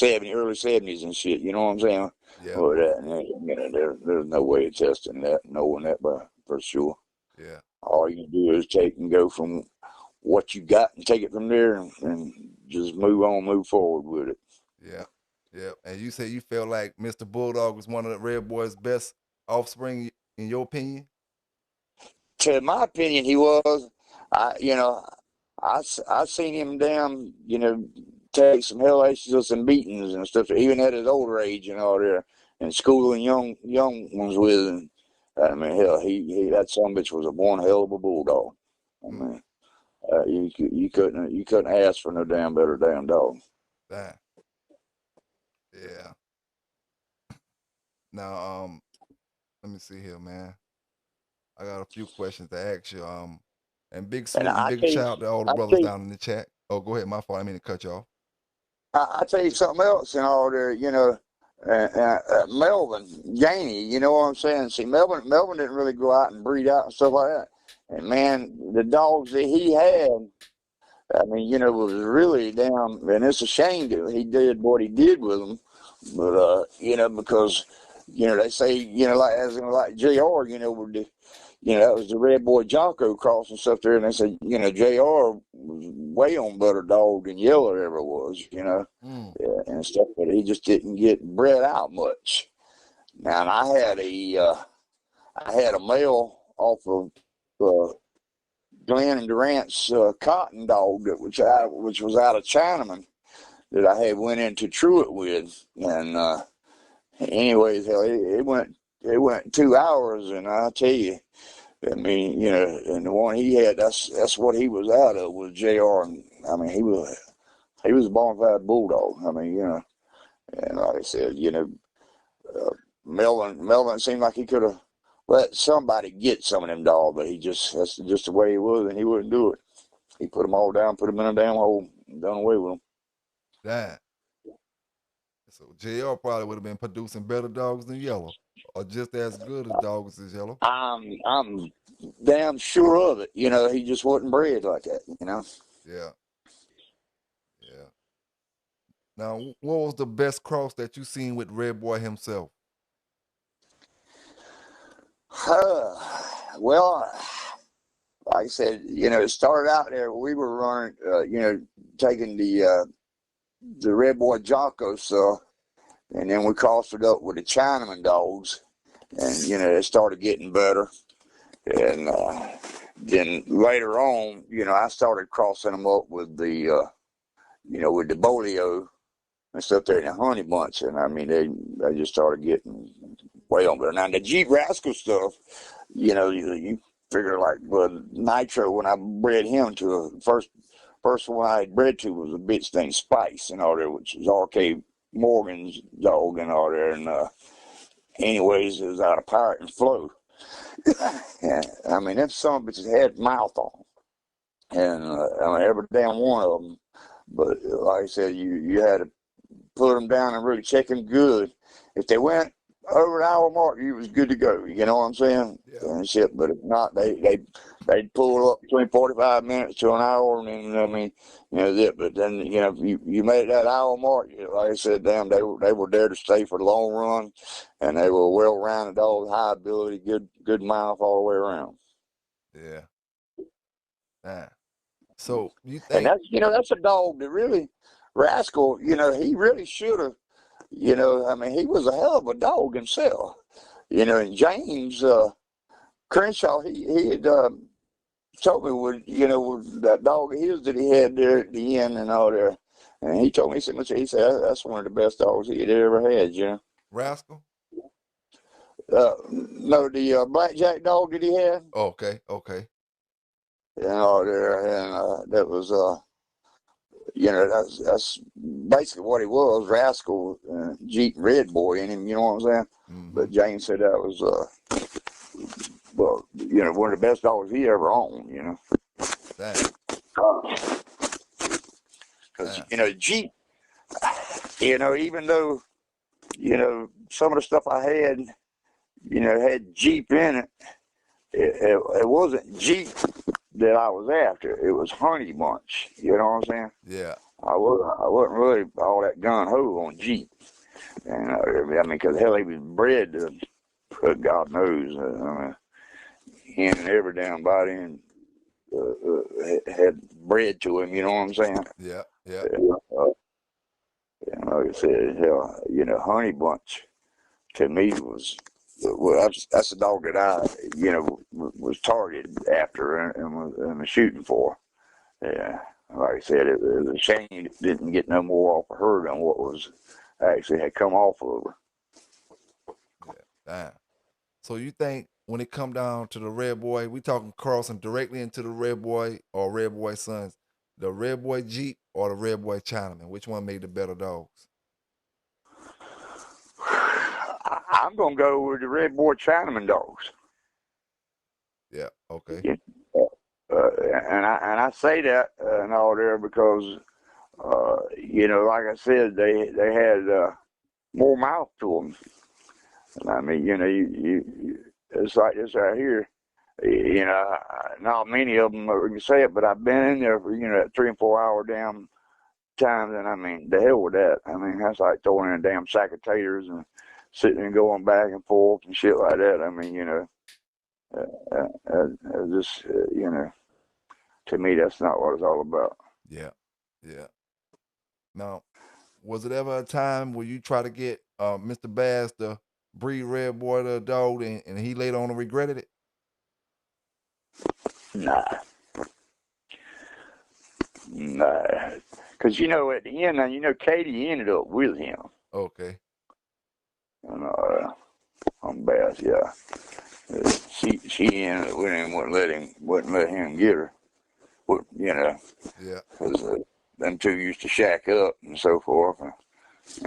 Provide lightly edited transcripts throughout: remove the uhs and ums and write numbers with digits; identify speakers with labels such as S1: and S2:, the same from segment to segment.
S1: early 70s and shit. You know what I'm saying?
S2: Yeah.
S1: Well, there's no way of testing that, knowing that for sure.
S2: Yeah.
S1: All you can do is take and go from what you got and take it from there and just move forward with it.
S2: Yeah. Yeah. And you say you felt like Mr. Bulldog was one of the Redboy's best offspring, in your opinion?
S1: To my opinion, he was. You know, I seen him damn, take some hellacious and beatings and stuff, even at his older age and all there, and schooling young ones with him. I mean, hell, he that son bitch was a born hell of a bulldog. I
S2: Mm.
S1: mean, you couldn't ask for no better damn dog.
S2: That. Yeah. Now, let me see here, man. I got a few questions to ask you. And big
S1: And
S2: salute and big shout out to all the
S1: I
S2: brothers
S1: tell you,
S2: down in the chat. Oh, go ahead. My fault. I didn't mean to cut you off.
S1: I tell you something else and all there. Melvin, Janie, you know what I'm saying? See, Melvin didn't really go out and breed out and stuff like that. And man, the dogs that he had, I mean, was really damn, and it's a shame that he did what he did with them. But, because, they say, like JR, with the, that was the Redboy Jocko cross and stuff there. And they said, JR was way on better dog than Yeller ever was,
S2: Mm.
S1: yeah, and stuff, but he just didn't get bred out much. Now, and I had a male off of Glenn and Durant's cotton dog which was out of Chinaman that I had went into Truett with, and anyways, hell, it went 2 hours, and I tell you, I mean, and the one he had, that's what he was out of was Jr. And I mean, he was a bona fide bulldog. I mean, and like I said, Melvin seemed like he could have let somebody get some of them dogs, but that's just the way he was, and he wouldn't do it. He put them all down, put them in a damn hole, and done away with them.
S2: That. So JR probably would have been producing better dogs than Yellow, or just as good as dogs as Yellow.
S1: I'm damn sure of it. He just wasn't bred like that.
S2: Yeah. Yeah. Now, what was the best cross that you seen with Redboy himself?
S1: Well, like I said, it started out there. We were running, taking the Redboy Jocko stuff, and then we crossed it up with the Chinaman dogs, and it started getting better. And then later on, I started crossing them up with the, with the Bolio and stuff there in the Honey Bunch, and I mean they just started getting way on better. Now the Jeep Rascal stuff, you figure like, well, Nitro, when I bred him to a first one I had bred to was a bitch named Spice and all there, which is R.K. Morgan's dog and all there. And anyways, it was out of Pirate and Flow. Yeah, I mean, them son of bitches had mouth on. And I mean, every damn one of them. But like I said, you had to put them down and really check them good. If they went over an hour mark, you was good to go. You know what I'm saying?
S2: Yeah.
S1: And shit. But if not, they'd pull up between 45 minutes to an hour, and then I mean, that. But then you made that hour mark. Like I said, damn, they were there to stay for the long run, and they were well rounded dogs, high ability, good mouth all the way around.
S2: Yeah. Ah. So you
S1: And
S2: think?
S1: that's a dog that really Rascal. He really should have. I mean, he was a hell of a dog himself. And James Crenshaw, he had told me with that dog of his that he had there at the end and all there. And he told me, he said that's one of the best dogs he had ever had,
S2: Rascal?
S1: No, the blackjack dog that he had.
S2: Okay. Okay.
S1: And all there. And that was, that's basically what he was, Rascal, Jeep Redboy in him, you know what I'm saying?
S2: Mm-hmm.
S1: But James said that was, one of the best dogs he ever owned,
S2: That.
S1: Because, Jeep, even though, some of the stuff I had, had Jeep in it, it wasn't Jeep that I was after. It was Honey Bunch, you know what I'm saying?
S2: Yeah.
S1: I wasn't really all that gun ho on Jeep, and I mean, because hell, he was bred to, God knows, in and every damn body, and had bred to him. You know what I'm saying?
S2: Yeah, yeah.
S1: And like I said, hell, Honey Bunch to me was. Well, that's the dog that I, was targeted after and was shooting for. Yeah, like I said, it was a shame it didn't get no more off of her than what was actually had come off of her.
S2: Yeah, damn. So you think when it come down to the Redboy, we talking crossing directly into the Redboy or Redboy sons, the Redboy Jeep or the Redboy Chinaman? Which one made the better dogs?
S1: I'm gonna go with the Redboy Chinaman dogs.
S2: Yeah, okay.
S1: Yeah. And I say that and all there because like I said, they had more mouth to them. And I mean, it's like this right here. Not many of them can say it, but I've been in there for that 3 and 4 hour damn times, and I mean, the hell with that. I mean, that's like throwing in a damn sack of taters and sitting and going back and forth and shit like that. I mean, just to me, that's not what it's all about.
S2: Yeah, yeah. Now, was it ever a time where you try to get Mr. Bass to breed Redboy to a dog and he later on regretted it?
S1: Nah, nah. Because at the end, Katie ended up with him.
S2: Okay.
S1: And on Bass, yeah. She ended up with him, wouldn't let him get her.
S2: Yeah.
S1: Because them two used to shack up and so forth. And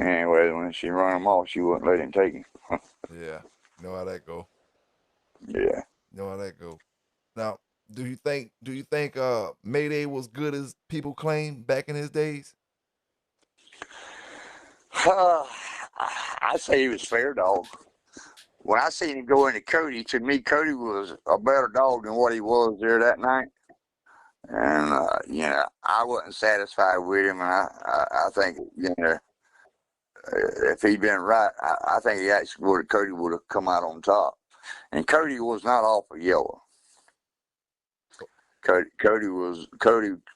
S1: anyway, when she run him off, she wouldn't let him take him.
S2: Yeah. Know how that go.
S1: Yeah.
S2: Know how that go. Now, do you think Mayday was good as people claim back in his days?
S1: I say he was fair dog. When I seen him go into Cody, to me, Cody was a better dog than what he was there that night. And, I wasn't satisfied with him. And I think, if he'd been right, I think Cody would have come out on top. And Cody was not off of yellow. Cody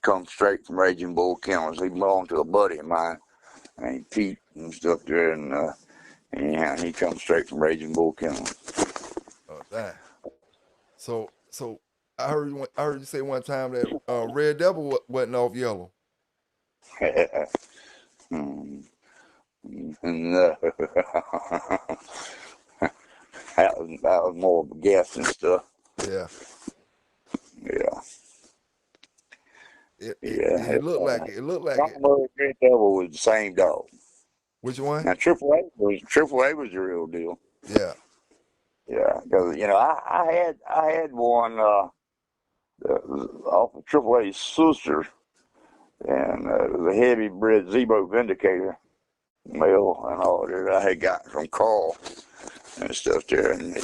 S1: come straight from Raging Bull Kennels. He belonged to a buddy of mine, named Pete and stuff there, and anyhow, he comes straight from Raging Bull Kennels.
S2: Oh, damn. So I heard you say one time that Red Devil wasn't off yellow.
S1: And, that was more of a guess and stuff.
S2: Yeah.
S1: Yeah.
S2: It looked like it. It looked like it.
S1: Red Devil was the same dog.
S2: Which one?
S1: Now Triple A was the real deal.
S2: Yeah.
S1: Yeah, because I had one off of Triple A's sister, and it was a heavy bred Zebo Vindicator male and all that I had gotten from Carl and stuff there, and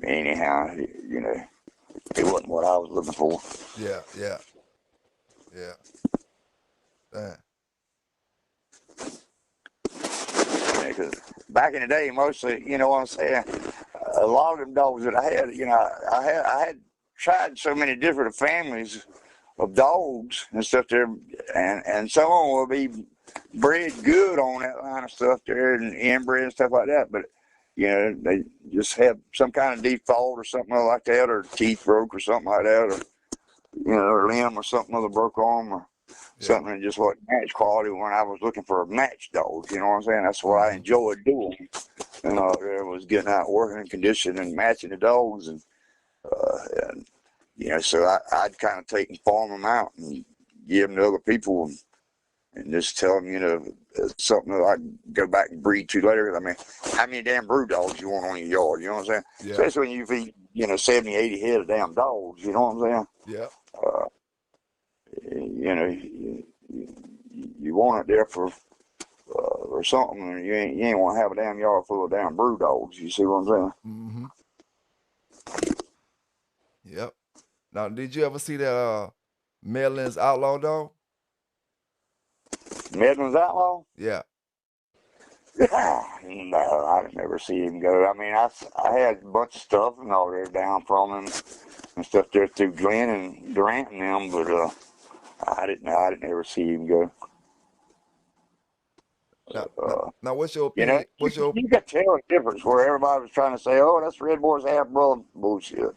S1: anyhow, it wasn't what I was looking for.
S2: Yeah. Damn.
S1: Because back in the day, mostly, you know what I'm saying, a lot of them dogs that I had, I had tried so many different families of dogs and stuff there, and some of them will be bred good on that line of stuff there and inbred and stuff like that, but they just have some kind of default or something like that, or teeth broke or something like that, or or limb or something, other broke arm or something that just wasn't match quality when I was looking for a match dog. You know what I'm saying? That's what I enjoyed doing. And there was getting out, working in condition and matching the dogs, and so I'd kind of take and farm them out and give them to other people and just tell them, something that I can go back and breed to later. I mean, how many damn brood dogs you want on your yard? You know what I'm saying?
S2: Yeah.
S1: Especially when you feed, 70, 80 head of damn dogs. You know what I'm saying?
S2: Yeah.
S1: You want it there for or something, and you ain't want to have a damn yard full of damn brood dogs. You see what I'm saying?
S2: Mm-hmm. Yep. Now, did you ever see that Maryland's outlaw dog?
S1: Midland's outlaw?
S2: Yeah.
S1: No, I didn't ever see him go. I mean, I had a bunch of stuff and all there down from him and stuff there through Glenn and Durant and them, but I didn't ever see him go.
S2: Now, what's your
S1: You know,
S2: opinion? What's your
S1: you could tell the difference where everybody was trying to say, "Oh, that's Redboy's half brother." Bullshit.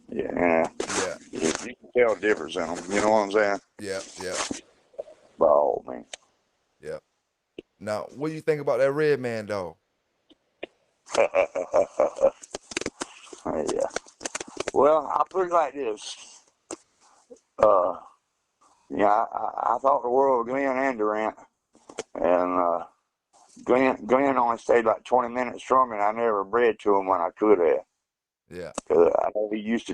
S1: Yeah,
S2: yeah,
S1: you can tell the difference in them. You know what I'm saying?
S2: yeah.
S1: By all means.
S2: Yeah. Now, what do you think about that red man though?
S1: Yeah. Well, I put it like this. Yeah, I thought the world of Glenn and Durant, and Glenn only stayed like 20 minutes from me, and I never bred to him when I could have.
S2: Yeah.
S1: I know he used to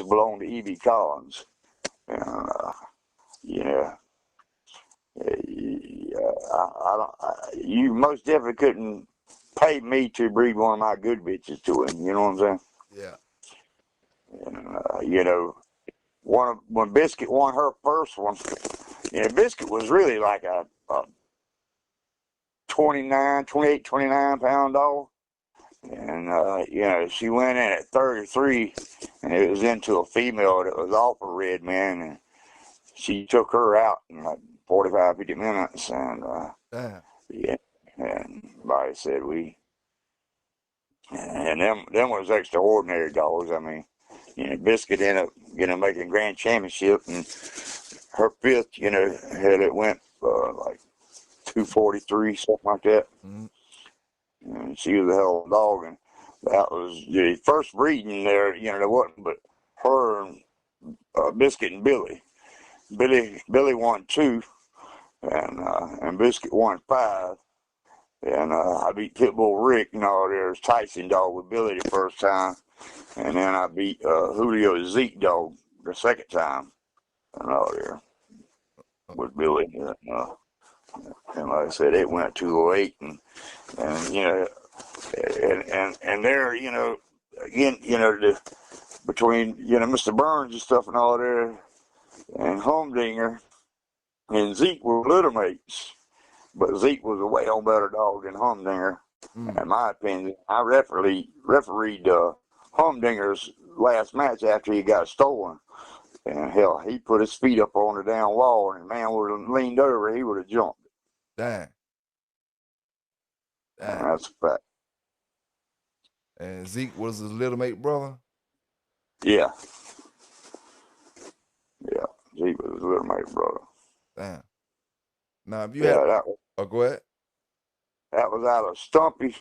S1: belong to E.B. Collins, and you know, you most definitely couldn't pay me to breed one of my good bitches to him. You know what I'm saying?
S2: Yeah.
S1: And you know, when Biscuit won her first one, you know, Biscuit was really like a 28, 29 pound dog. And, you know, she went in at 33 and it was into a female that was off a red man. And she took her out in like 45, 50 minutes. And, yeah, and Bobby said and them was extraordinary dogs. I mean, you know, Biscuit ended up, making grand championship, and her fifth, it went like 243, something like that.
S2: Mm-hmm.
S1: And she was a hell of a dog, and that was the first breeding there. There wasn't but her and Biscuit and Billy. Billy won 2, and Biscuit won 5. And I beat Pitbull Rick, there's Tyson dog with Billy the first time, and then I beat Julio Zeke dog the second time, and all there with Billy. And like I said, it went 208, and and there, again, between Mr. Burns and stuff and all there, and Humdinger and Zeke were little mates, but Zeke was a way on better dog than Humdinger, in my opinion. I refereed Humdinger's last match after he got stolen, and hell, he put his feet up on the down wall, and the man would have leaned over, he would have jumped.
S2: Dang.
S1: And that's a fact.
S2: And Zeke was his little mate brother?
S1: Yeah. Yeah. Zeke was his little mate brother.
S2: Damn. Now, if you had... go ahead.
S1: That was out of Stumpy.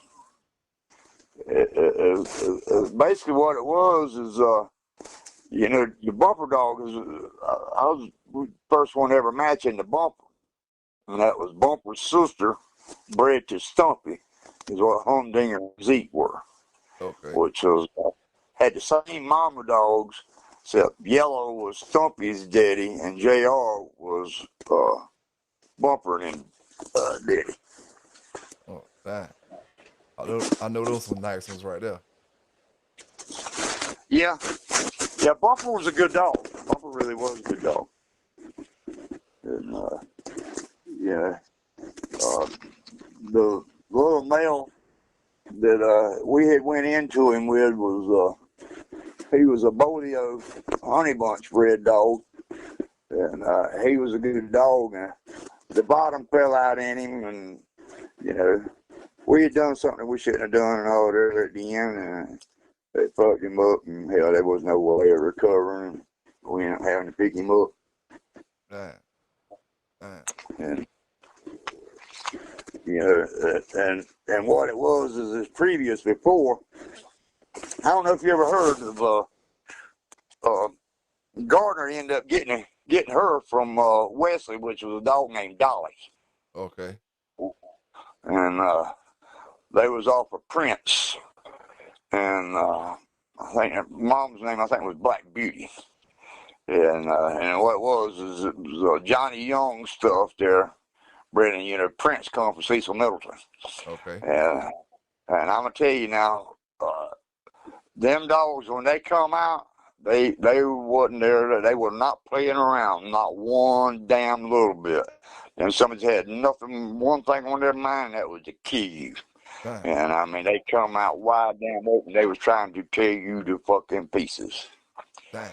S1: Basically what it was is, the bumper dog is, I was the first one ever matching the bumper. And that was Bumper's sister, bred to Stumpy, is what Humdinger and Zeke were.
S2: Okay.
S1: Which was, had the same mama dogs, except Yellow was Stumpy's daddy, and JR was Bumper and daddy.
S2: Oh, damn. I know those some nice ones right there.
S1: Yeah. Yeah, Bumper was a good dog. Bumper really was a good dog. And, the little male that we had went into him with was, he was a Bolio honey bunch bred dog. And he was a good dog. And the bottom fell out in him, and, we had done something we shouldn't have done and all there at the end, and they fucked him up, and hell, there was no way of recovering. We ended up having to pick him up. And and what it was is this previous before. I don't know if you ever heard of Gardner ended up getting her from Wesley, which was a dog named Dolly.
S2: Okay.
S1: And they was off of Prince, and I think her mom's name was Black Beauty. And what it was Johnny Young stuff there. Brendan, Prince come from Cecil Middleton.
S2: Okay.
S1: And I'm gonna tell you now, them dogs when they come out, they wasn't there. They were not playing around, not one damn little bit. and somebody's had one thing on their mind, that was to kill you.
S2: Damn.
S1: And I mean, they come out wide damn open. They was trying to tear you to fucking pieces.
S2: Damn.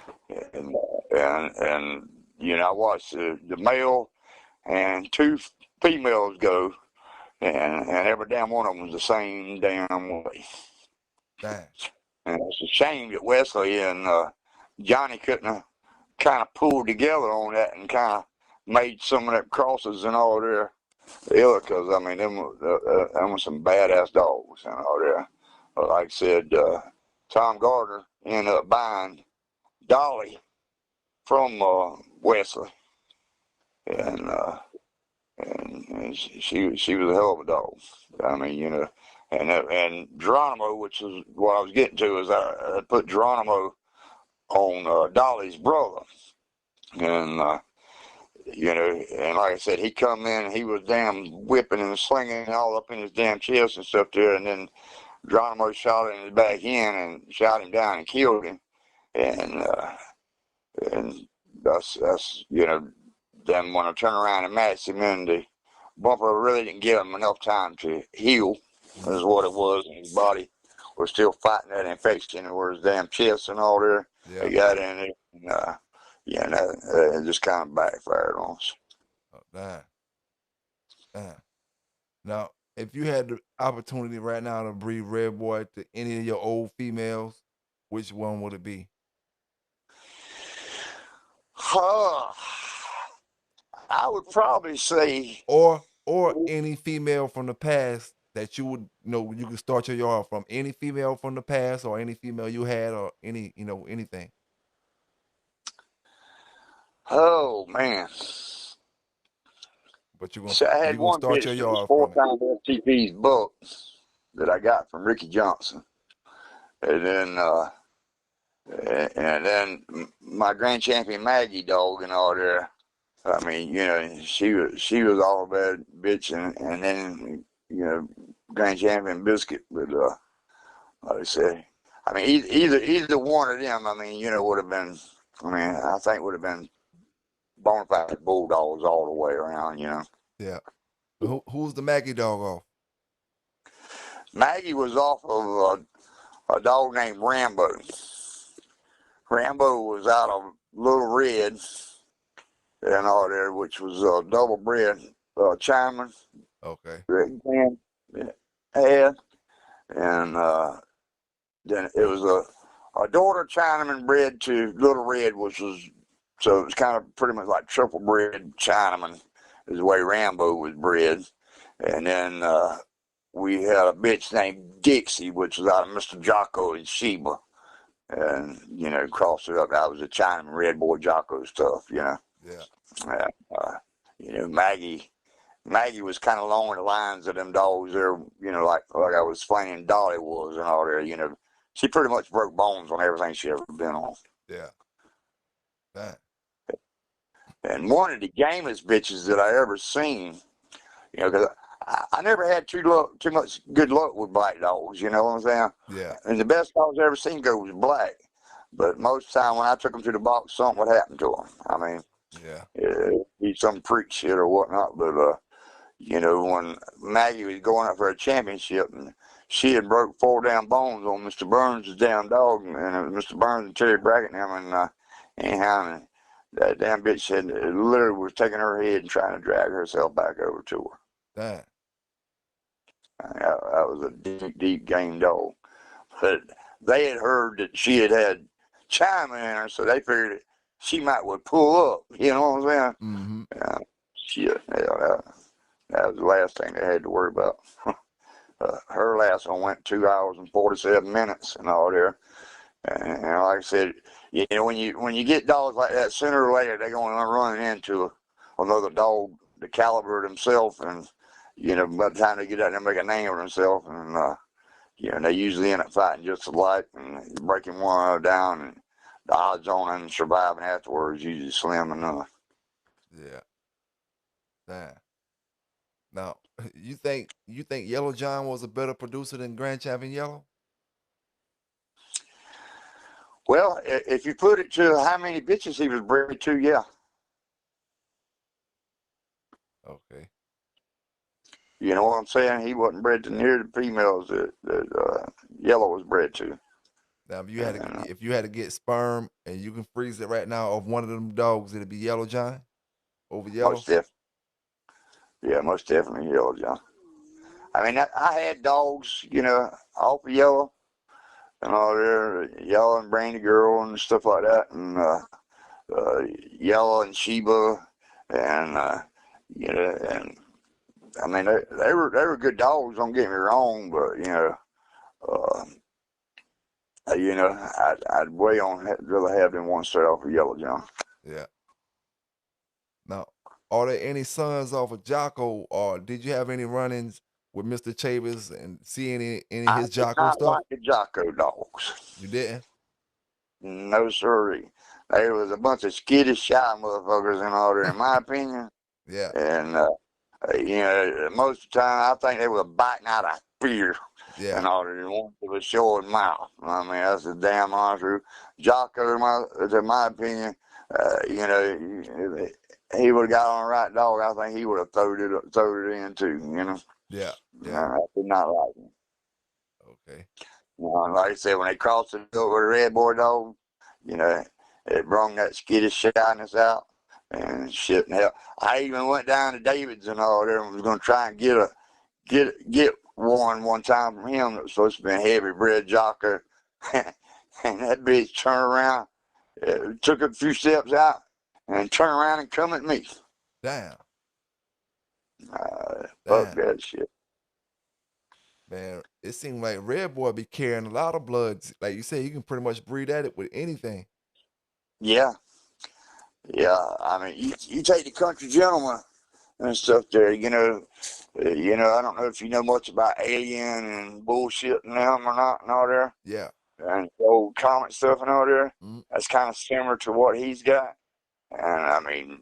S1: And you know, I watched the male and two females go, and every damn one of them was the same damn way.
S2: Damn.
S1: And it's a shame that Wesley and Johnny couldn't kind of pulled together on that and kind of made some of them crosses and all there. Because I mean, them were some badass dogs and all there. Like I said, Tom Gardner ended up buying Dolly from Wesley, and she was a hell of a dog. I mean, you know, and Geronimo, which is what I was getting to, is I put Geronimo on Dolly's brother, and you know, and like I said, he come in, he was damn whipping and slinging all up in his damn chest and stuff there, and then Geronimo shot him in his back end and shot him down and killed him, and that's you know, then when I turned around and matched him in, the bumper really didn't give him enough time to heal, is what it was, and his body was still fighting that infection where his damn chest and all there.
S2: Yeah.
S1: He got in it, and yeah, it just kind of backfired on us.
S2: Oh, damn. Damn. Now, if you had the opportunity right now to breed Redboy to any of your old females, which one would it be?
S1: I would probably say,
S2: Or any female from the past that you would you could start your yard from, any female from the past or any female you had or any anything.
S1: oh man.
S2: But
S1: So I had
S2: you gonna
S1: one
S2: start your
S1: bitch that was
S2: yard from it.
S1: 4 times FTP's book that I got from Ricky Johnson, and then my grand champion Maggie dog and all there. I mean, you know, she was all a bad bitch, and then you know, grand champion Biscuit. But like I said, I mean, either one of them, I mean, you know, would have been. I mean, I think would have been bona fide bulldogs all the way around. You know.
S2: Yeah. Who's the Maggie dog off?
S1: Maggie was off of a dog named Rambo. Rambo was out of Little Red and all there, which was a double bred Chinaman.
S2: Okay.
S1: Had, and then it was a daughter Chinaman bred to Little Red, which was, so it was kind of pretty much like triple bred Chinaman is the way Rambo was bred. And then we had a bitch named Dixie, which was out of Mr. Jocko and Sheba. And, you know, crossed it up. That was a Chinaman Redboy Jocko stuff, you know.
S2: Yeah.
S1: You know, Maggie was kind of along the lines of them dogs there, you know, like I was explaining Dolly was and all there, you know. She pretty much broke bones on everything she ever been on.
S2: Yeah. That.
S1: And one of the gamest bitches that I ever seen, you know, because I never had too much good luck with black dogs, you know what I'm saying?
S2: Yeah.
S1: And the best dogs I ever seen go was black. But most of the time when I took them to the box, something would happen to them. I mean, be some freak shit or whatnot. But, you know, when Maggie was going up for a championship and she had broke 4 damn bones on Mr. Burns' damn dog, and it was Mr. Burns and Terry Brackett and him, and anyhow, and that damn bitch had literally was taking her head and trying to drag herself back over to her.
S2: That.
S1: That was a deep, deep game dog. But they had heard that she had chime in her, so they figured that she might would pull up. You know what I'm saying?
S2: Mm-hmm.
S1: Shit, that was the last thing they had to worry about. Her last one went 2 hours and 47 minutes and all there. And like I said, you know, when you get dogs like that, sooner or later they're going to run into another dog the caliber of themselves, and you know, by the time they get out there, make a name of themselves, and you know, they usually end up fighting just alike and breaking one another down, and the odds on them surviving afterwards usually slim enough.
S2: Yeah. That. Now, you think Yellow John was a better producer than Grand Champion Yellow?
S1: Well, if you put it to how many bitches he was bred to, yeah.
S2: Okay.
S1: You know what I'm saying? He wasn't bred to near the females that Yellow was bred to.
S2: Now,
S1: And,
S2: if you had to get sperm and you can freeze it right now of one of them dogs, it'd be Yellow John over Yellow.
S1: most definitely, yeah, most definitely Yellow John. I mean, I had dogs, off of Yellow and all there, Yellow and Brandy Girl and stuff like that, and Yellow and Sheba, and and I mean they were good dogs. Don't get me wrong, but uh, I'd way on rather have than one straight off of Yellow John.
S2: Yeah. Now, are there any sons off of Jocko, or did you have any run-ins with Mr. Chavez and see any of
S1: I
S2: his
S1: did
S2: Jocko
S1: not
S2: stuff?
S1: like the Jocko dogs.
S2: You didn't?
S1: No, sirree. There was a bunch of skittish, shy motherfuckers in all there, in my opinion.
S2: Yeah.
S1: And, most of the time, I think they were biting out of fear
S2: Yeah.
S1: and all that. They wanted to show his mouth. I mean, that's the damn honest truth. Jocko, in my opinion, he would have got on the right dog. I think he would have thrown it in too.
S2: Yeah. Yeah.
S1: I did not like him.
S2: Okay.
S1: Like I said, when they crossed the field with a red boy dog, it brought that skittish shyness out and shit. And hell, I even went down to David's and all there and was going to try and get one time from him that was supposed to be a heavy bred jocker, and that bitch turned around, took a few steps out, and turned around and come at me.
S2: Damn.
S1: Fuck
S2: Damn.
S1: that shit.
S2: Man, it seemed like Redboy be carrying a lot of blood. Like you said, you can pretty much breed at it with anything.
S1: Yeah. Yeah. I mean, you take the country gentleman and stuff there, I don't know if you know much about Alien and bullshit and them or not and all there.
S2: Yeah.
S1: And the old comic stuff and all there.
S2: Mm-hmm.
S1: That's kind of similar to what he's got. And I mean,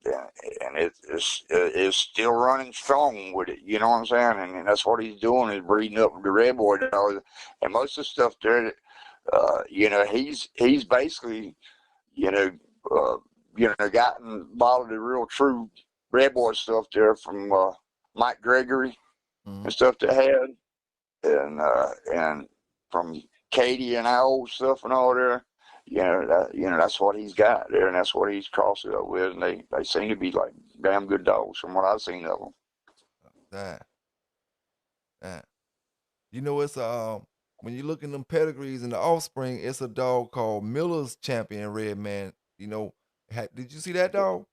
S1: yeah, and it's still running strong with it. You know what I'm saying? And that's what he's doing is breeding up the red boy dogs. And most of the stuff there, he's basically, gotten a lot of the real true red boy stuff there from Mike Gregory
S2: Mm-hmm.
S1: and stuff they had, and from Katie and our old stuff and all there. That's what he's got there, and that's what he's crossed it up with, and they seem to be like damn good dogs from what I've seen of them.
S2: That. It's when you look in them pedigrees and the offspring, it's a dog called Miller's Champion Red Man. Did you see that dog?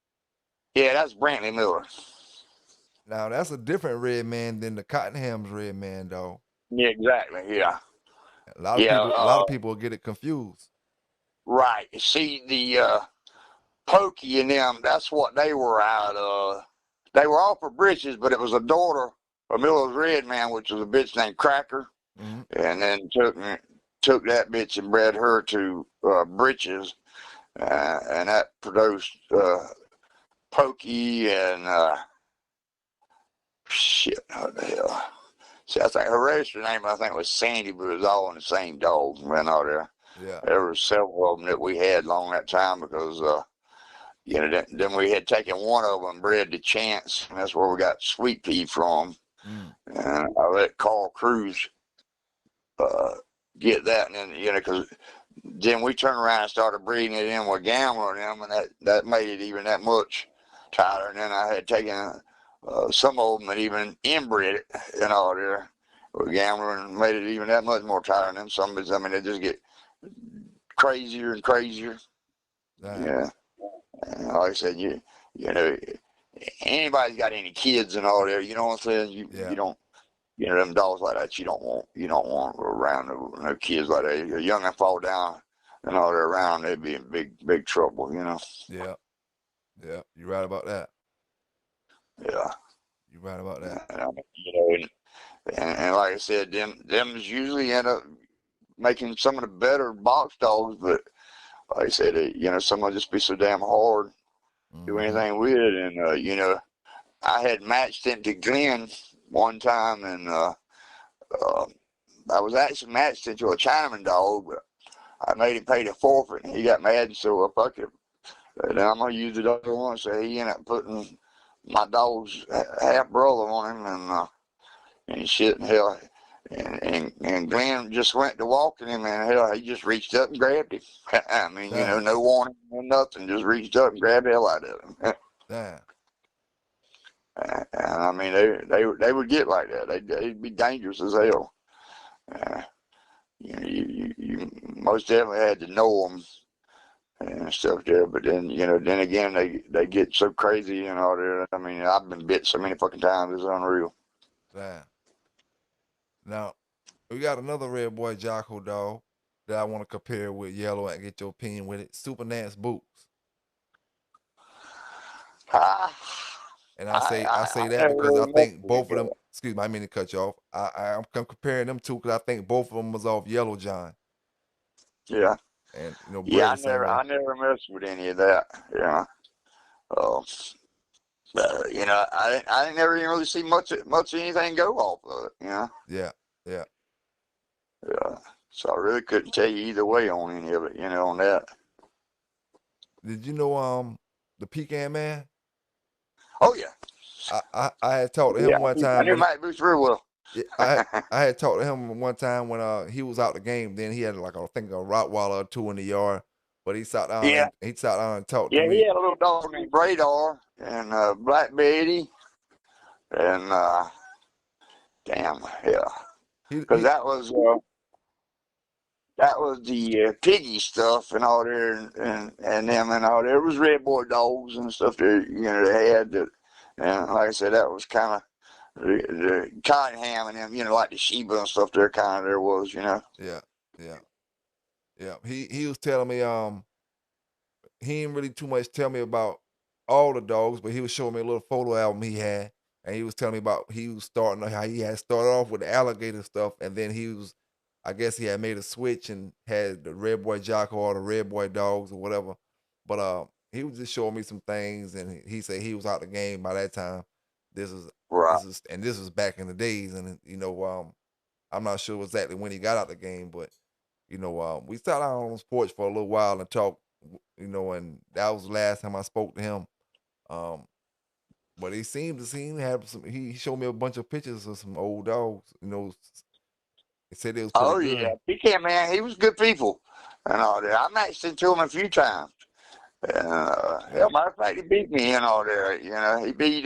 S1: Yeah, that's Brantley Miller.
S2: Now that's a different red man than the Cottonham's red man, dog.
S1: Yeah, exactly. Yeah.
S2: A lot of people get it confused.
S1: Right. See, the Pokey and them, that's what they were out of. They were all for Britches, but it was a daughter of Miller's Red Man, which was a bitch named Cracker,
S2: Mm-hmm.
S1: and then took that bitch and bred her to Britches, and that produced Pokey and shit, what the hell? See, I think her registered name, I think, was Sandy, but it was all in the same dog. Ran out there.
S2: Yeah.
S1: There were several of them that we had along that time because, then we had taken one of them, bred to Chance, and that's where we got Sweet Pea from.
S2: Mm.
S1: And I let Carl Cruz get that, and then, because then we turned around and started breeding it in with Gambler and them, and that made it even that much tighter. And then I had taken some of them and even inbred it and all there with Gambler and made it even that much more tighter. And then some of it, they just get crazier and crazier. Yeah. And like I said, anybody's got any kids and all there, you know what I'm saying? You don't, them dogs like that, you don't want around no kids like that. A young and fall down and all that around, they'd be in big trouble,
S2: Yeah. Yeah. You're right about that.
S1: Yeah.
S2: You're right about that.
S1: And like I said, them usually end up making some of the better box dogs, but like I said, some will just be so damn hard to do anything with it. And, I had matched into Glenn one time, and I was actually matched into a Chinaman dog, but I made him pay the forfeit, and he got mad, and so fuck it. And I'm going to use the dog once, so he ended up putting my dog's half brother on him, and shit, and hell, and Glenn just went to walking him, and hell, he just reached up and grabbed him. I mean, you know,
S2: Damn.
S1: no warning, no nothing, just reached up and grabbed the hell out of him.
S2: Damn.
S1: And I mean, they would get like that. They'd be dangerous as hell. You know, you most definitely had to know them and stuff there. But then, you know, then again, they get so crazy and all that. I mean, I've been bit so many fucking times, it's unreal.
S2: Damn. Now, we got another red boy Jocko dog that I want to compare with Yellow and get your opinion with it. Super Nance Boots.
S1: I,
S2: And I
S1: I
S2: say that
S1: never
S2: because I
S1: really messed
S2: think
S1: with
S2: both of them.
S1: that.
S2: Excuse me, I mean to cut you off. I'm comparing them two because I think both of them was off Yellow John,
S1: Yeah,
S2: and you know
S1: yeah.
S2: Brett the same way.
S1: I never messed with any of that. Yeah. Uh, you know, I didn't never even really see much of anything go off of it. You know.
S2: Yeah, yeah.
S1: Yeah. So I really couldn't tell you either way on any of it. You know, on that.
S2: Did you know the Pecan Man?
S1: Oh yeah.
S2: I had talked to
S1: Yeah.
S2: him one
S1: I
S2: time
S1: knew
S2: when
S1: Mike Boots real well.
S2: I had talked to him one time when he was out the game. Then he had like I think a Rottweiler or two in the yard, but he sat down
S1: Yeah.
S2: and talked to
S1: Yeah, he
S2: me.
S1: had a little dog named Radar and Black Betty and damn, yeah, because
S2: He
S1: that was the piggy stuff and all there and them and all there. It was Red Boy dogs and stuff there. You know, they had that, and like I said, that was kind of the Cottonham and them. You know, like the Sheba and stuff there. Kind of there was, you know.
S2: yeah yeah yeah. He was telling me he didn't really too much tell me about all the dogs, but he was showing me a little photo album he had, and he was telling me about he was starting how he had started off with the alligator stuff, and then I guess he had made a switch and had the Red Boy Jocko or the Red Boy dogs or whatever. But he was just showing me some things, and he said he was out the game by that time. This is
S1: Right.
S2: this was back in the days, and you know I'm not sure exactly when he got out the game, but you know we sat out on the porch for a little while and talked you know, and that was the last time I spoke to him. Um, but he seemed to have some. He showed me a bunch of pictures of some old dogs. You know, he said it was pretty
S1: Oh yeah,
S2: good.
S1: Pecan Man, he was good people and all that. I matched into him a few times.
S2: Yeah,
S1: Matter of fact, he beat me and all that. You know, he beat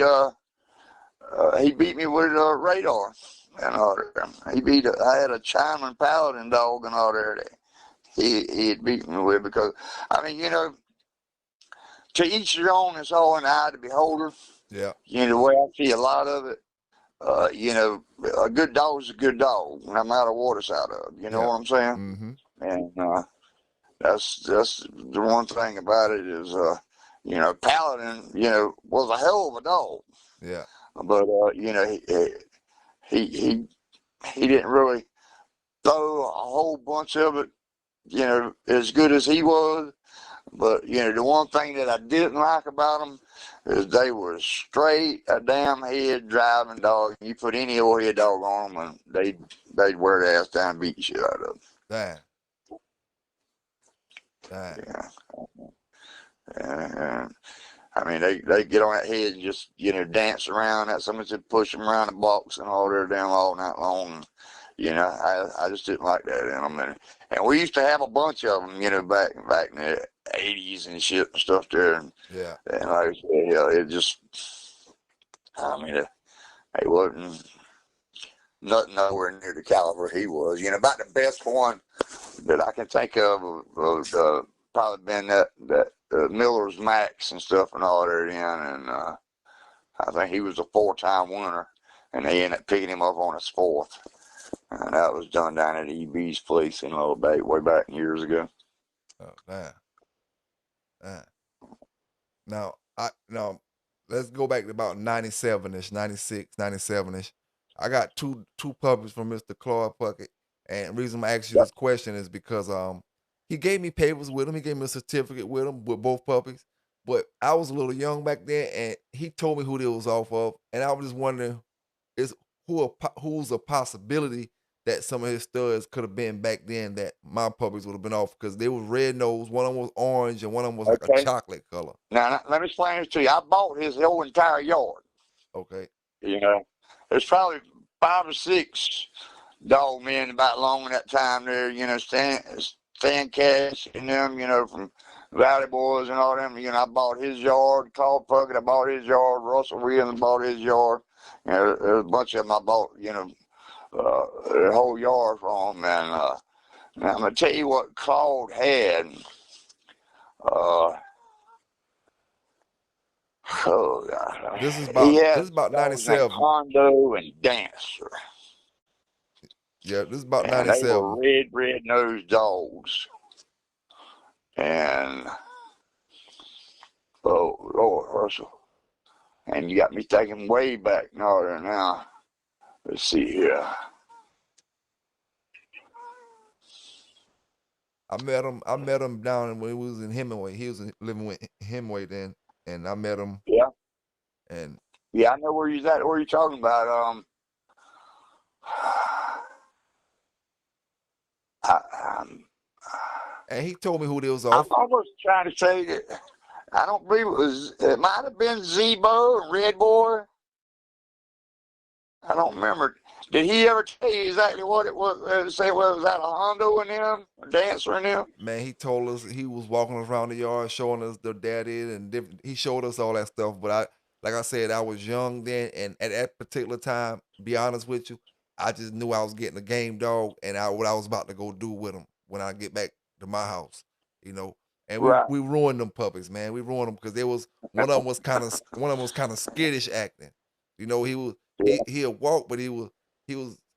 S1: me with Radar and all that. I had a Chinaman Paladin dog and all that. He had beat me with because I mean, you know, to each their own. It's all in the eye of the beholder.
S2: yeah,
S1: You know, the way I see a lot of it. You know, a good dog is a good dog, no matter what it's out of. You know
S2: yeah.
S1: what I'm saying?
S2: Mm-hmm.
S1: And that's the one thing about it is, you know, Paladin, you know, was a hell of a dog,
S2: Yeah,
S1: but you know, he he didn't really throw a whole bunch of it, you know, as good as he was. But you know, the one thing that I didn't like about them is they were straight a damn head driving dog. You put any old head dog on them, and they'd wear the ass down and beat the shit out of them.
S2: damn, damn.
S1: Yeah. And I mean, they get on that head and just, you know, dance around. That somebody said push them around the box and all there down all night long. And, you know, I just didn't like that in them. And we used to have a bunch of them, you know, back in the 80s and shit and stuff there.
S2: Yeah,
S1: And like I said, yeah, it just, I mean, it wasn't nothing nowhere near the caliber he was. You know, about the best one that I can think of was probably been that Miller's Max and stuff and all that in. And I think he was a 4-time winner. And they ended up picking him up on his 4th. And that was done down at EB's place in a little bit, way back years ago.
S2: oh, damn, damn. Now let's go back to about 97ish, 96, 97ish. I got two puppies from Mr. Claude Puckett. And the reason I asked you
S1: Yep.
S2: this question is because he gave me papers with him. He gave me a certificate with him with both puppies. But I was a little young back then, and he told me who they was off of, and I was just wondering is who's a possibility that some of his studs could have been back then that my puppies would have been off because they was red nose, one of them was orange, and one of them was like a
S1: Okay.
S2: chocolate color.
S1: Now let me explain this to you. I bought his whole entire yard.
S2: Okay.
S1: You know, there's probably 5 or 6 dog men about along that time there. You know, Stan Cash and them. You know, from Valley Boys and all them. You know, I bought his yard. Carl Puckett, I bought his yard. Russell Williams bought his yard. You know, there's a bunch of them I bought. You know, the whole yard from. And now I'm gonna tell you what Claude had. Oh God.
S2: This is
S1: He
S2: about
S1: had dogs named
S2: 97.
S1: Hondo and Dancer.
S2: Yeah, this is about
S1: And they
S2: 97.
S1: were red-nosed dogs. And oh Lord, Russell. And you got me thinking way back northern now. Let's see here.
S2: I met him down when he was in Hemingway. He was living with Hemingway then, and I met him.
S1: Yeah.
S2: And
S1: yeah, I know where you're at. Where you talking about?
S2: and he told me who they was
S1: I'm
S2: off.
S1: almost trying to say that I don't believe it might have been Zebo and Redboy. I don't remember. Did he ever tell you exactly what it was? Say whether it was that a Hondo in him, a Dancer in him?
S2: Man, he told us he was walking around the yard showing us their daddy and he showed us all that stuff. But like I said, I was young then, and at that particular time, be honest with you, I just knew I was getting a game dog and what I was about to go do with him when I get back to my house, you know. And
S1: Right.
S2: we ruined them puppies, man. We ruined them because one of them was kind of skittish acting. You know, he'd walk, but he was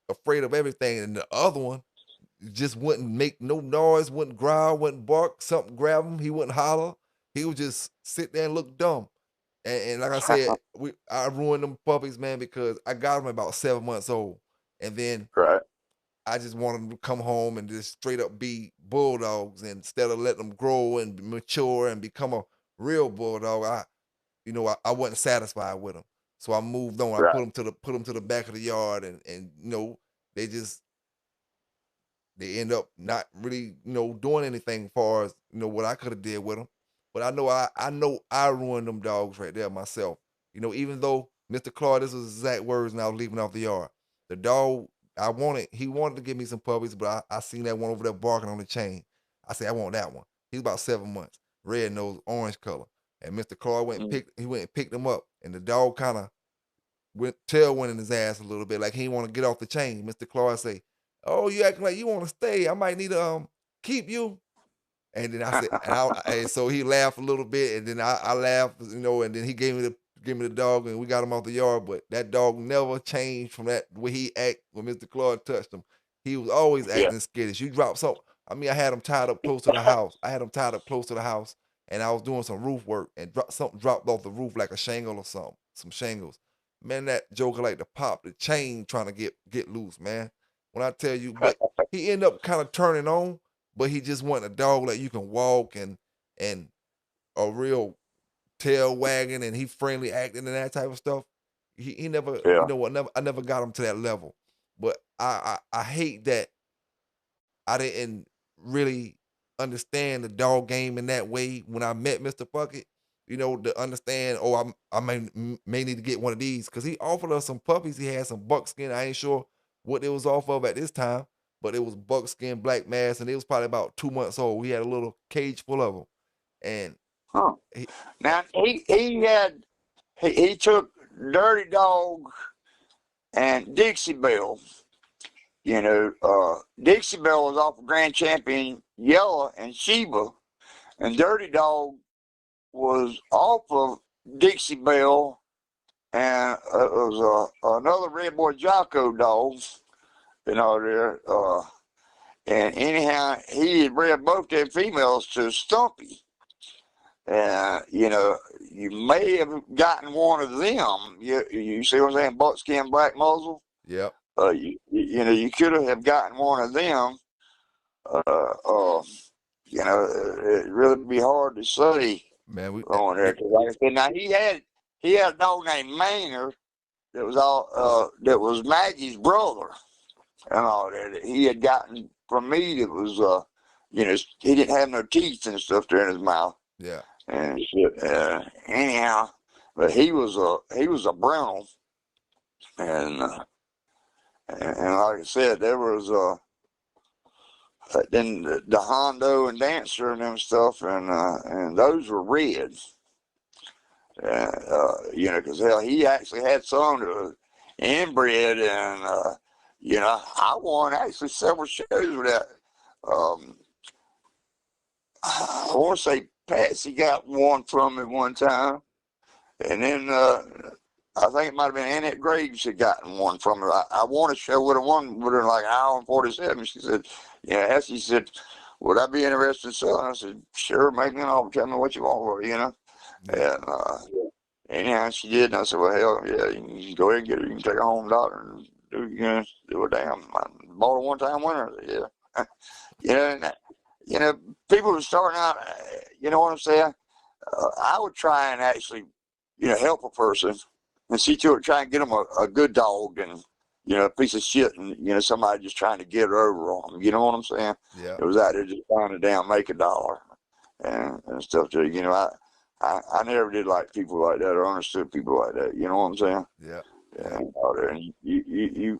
S2: afraid of everything, and the other one just wouldn't make no noise, wouldn't growl, wouldn't bark. Something grab him, he wouldn't holler. He would just sit there and look dumb. And like I said, I ruined them puppies, man, because I got them about 7 months old, and then
S1: Right.
S2: I just wanted them to come home and just straight up be bulldogs, and instead of letting them grow and mature and become a real bulldog. I wasn't satisfied with them, so I moved on. I
S1: Right.
S2: put them to the back of the yard, and they just they end up not really, doing anything as far as, what I could have did with them. But I ruined them dogs right there myself. Even though Mr. Claude, this was his exact words, and I was leaving off the yard. The dog he wanted to give me some puppies, but I seen that one over there barking on the chain. I said, I want that one. He's about 7 months, red nose, orange color. And Mr. Claude went and picked him up, and the dog kind of went in his ass a little bit, like he didn't want to get off the chain. Mr. Claude say, "Oh, you acting like you want to stay? I might need to keep you." And then I said, and so he laughed a little bit, and then I laughed, and then he gave me the dog, and we got him off the yard. But that dog never changed from that way he act when Mr. Claude touched him. He was always acting skittish. You drop something. I mean, I had him tied up close to the house. And I was doing some roof work, and something dropped off the roof like a shingle or something, some shingles. Man, that joker like to pop the chain trying to get loose, man. When I tell you, but he ended up kind of turning on, but he just wasn't a dog like you can walk and a real tail wagging, and he friendly acting and that type of stuff. He never, I never got him to that level. But I hate that I didn't really understand the dog game in that way when I met Mr. Puckett. To understand, I may need to get one of these, because he offered us some puppies. He had some buckskin. I ain't sure what it was off of at this time, but it was buckskin black mass, and it was probably about 2 months old. We had a little cage full of them, and
S1: now he took Dirty Dog and Dixie Belle. Dixie Belle was off of Grand Champion Yellow and Sheba, and Dirty Dog was off of Dixie Belle, and it was another Redboy Jocko dog, there. And anyhow, he had bred both their females to Stumpy. And, you may have gotten one of them. You see what I'm saying? Buckskin black muzzle.
S2: Yep.
S1: You could have gotten one of them. It'd really be hard to say.
S2: Man,
S1: on there. Like I said, now he had a dog named Maynard that was Maggie's brother. and all that he had gotten from me. It was, you know, he didn't have no teeth and stuff there in his mouth.
S2: Yeah.
S1: And shit. Anyhow, but he was a Brown, and like I said, there was then the Hondo and Dancer and them stuff, and those were red. You know, because hell, he actually had some that was inbred, and you know, I won actually several shows with that. I want to say Patsy got one from me one time, and then I think it might have been Annette Graves had gotten one from her. I won a show with her one with her in like an hour and 47. She said, yeah, she said, would I be interested in selling? I said, sure, make me an offer. Tell me what you want for it, you know.
S2: Yeah.
S1: And anyhow, she did, and I said, well, hell, yeah, you can just go ahead and get her. You can take her home, doctor, and do a damn. I bought a one-time winner. Yeah. You know, you know, people were starting out, you know what I'm saying? I would try and actually, you know, help a person and see to it, try and get them a good dog and, you know, a piece of shit, and, you know, somebody just trying to get over on them. You know what I'm saying?
S2: Yeah.
S1: It was out there just trying to damn make a dollar and stuff too. You know, I never did like people like that or understood people like that. You know what I'm saying?
S2: Yeah.
S1: And you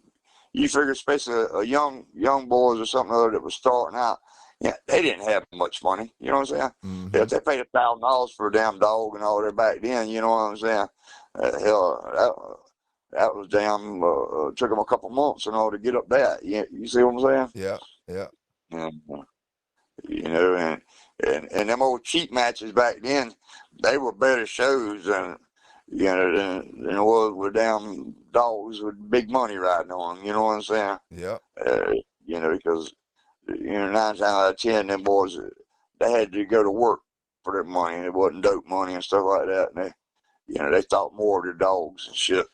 S1: figure, especially a young boys or something other that was starting out, yeah, they didn't have much money. You know what I'm saying?
S2: Mm-hmm.
S1: If they paid $1,000 for a damn dog and all that back then, you know what I'm saying? Hell, that was damn. Took them a couple months in order to get up that. You see what I'm saying?
S2: Yeah. Yeah.
S1: And, you know, and them old cheap matches back then, they were better shows than, you know, than it was with damn dogs with big money riding on them. You know what I'm saying?
S2: Yeah.
S1: You know, because, you know, 9 times out of 10, them boys, they had to go to work for their money, and it wasn't dope money and stuff like that. And they, you know, they thought more of their dogs and shit.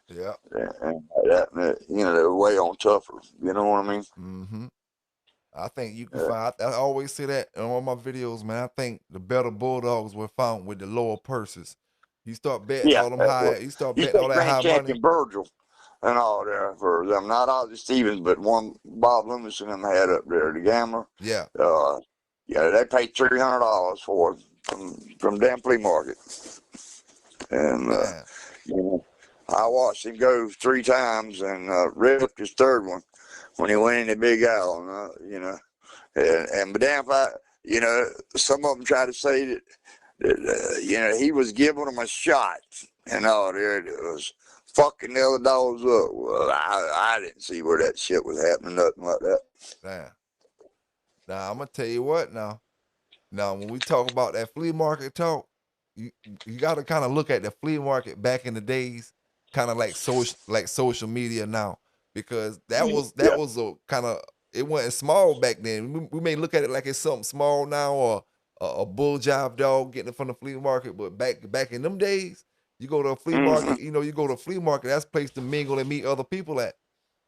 S2: Yeah.
S1: And that, you know, they were way on tougher. You know what I mean?
S2: Mm-hmm. I think you can find. I always say that in all my videos, man. I think the better bulldogs were found with the lower purses. You start betting
S1: Yeah.
S2: all them high. You start
S1: You
S2: betting all
S1: take
S2: that
S1: Grand
S2: high money.
S1: Champion Virgil and all there for them. Not Ozzie Stevens, but one Bob Loomis and them had up there, the gambler.
S2: Yeah.
S1: Yeah, they paid $300 for it from damn flea market. And
S2: Damn.
S1: you know, I watched him go 3 times and ripped his third one when he went in the Big Al. You know, and but damn, if you know, some of them try to say that you know, he was giving them a shot and all there. It was fucking the other dogs up. Well, I didn't see where that shit was happening, nothing like that.
S2: Damn. Now I'm gonna tell you what. Now when we talk about that flea market talk, you got to kind of look at the flea market back in the days, kind of like social media now, because that was
S1: Yeah.
S2: a kind of, it wasn't small back then. We may look at it like it's something small now, or a bull jive dog getting it from the flea market, but back in them days, you go to a flea market, you know, you go to a flea market, that's a place to mingle and meet other people at,